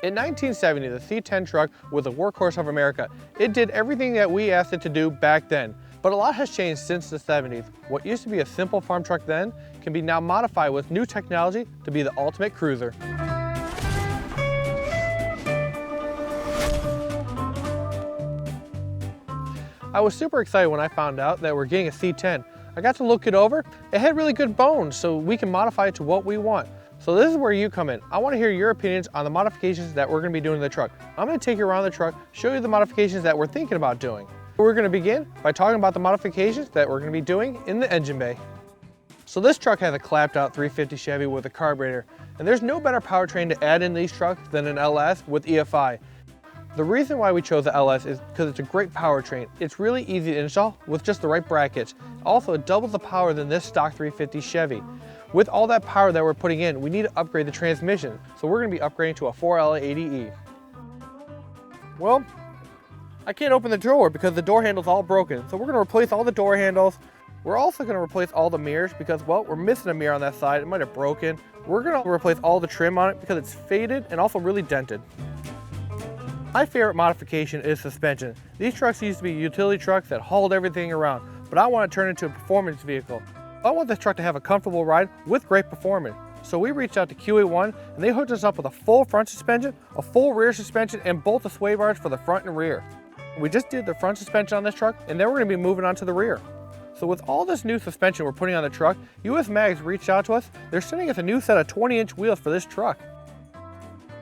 In 1970, the C10 truck was a workhorse of America. It did everything that we asked it to do back then. But a lot has changed since the 70s. What used to be a simple farm truck then can be now modified with new technology to be the ultimate cruiser. I was super excited when I found out that we're getting a C10. I got to look it over. It had really good bones, so we can modify it to what we want. So this is where you come in. I want to hear your opinions on the modifications that we're going to be doing to the truck. I'm going to take you around the truck, show you the modifications that we're thinking about doing. We're going to begin by talking about the modifications that we're going to be doing in the engine bay. So this truck has a clapped out 350 Chevy with a carburetor, and there's no better powertrain to add in these trucks than an LS with EFI. The reason why we chose the LS is because it's a great powertrain. It's really easy to install with just the right brackets. Also, it doubles the power than this stock 350 Chevy. With all that power that we're putting in, we need to upgrade the transmission. So we're going to be upgrading to a 4L80E. Well, I can't open the drawer because the door handle's all broken. So we're going to replace all the door handles. We're also going to replace all the mirrors because, well, we're missing a mirror on that side. It might have broken. We're going to replace all the trim on it because it's faded and also really dented. My favorite modification is suspension. These trucks used to be utility trucks that hauled everything around, but I want to turn it into a performance vehicle. I want this truck to have a comfortable ride with great performance. So we reached out to QA1 and they hooked us up with a full front suspension, a full rear suspension, and both the sway bars for the front and rear. We just did the front suspension on this truck, and then we're going to be moving on to the rear. So with all this new suspension we're putting on the truck, US Mags reached out to us. They're sending us a new set of 20-inch wheels for this truck.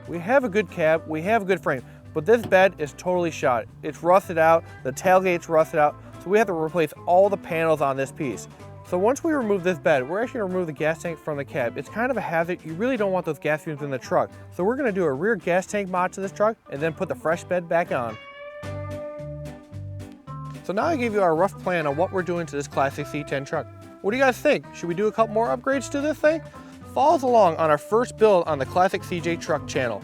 We have a good cab, we have a good frame, but this bed is totally shot. It's rusted out, the tailgate's rusted out, so we have to replace all the panels on this piece. So once we remove this bed, we're actually going to remove the gas tank from the cab. It's kind of a hazard. You really don't want those gas fumes in the truck. So we're going to do a rear gas tank mod to this truck and then put the fresh bed back on. So now I gave you our rough plan on what we're doing to this classic C10 truck. What do you guys think? Should we do a couple more upgrades to this thing? Follow us along on our first build on the Classic CJ Truck channel.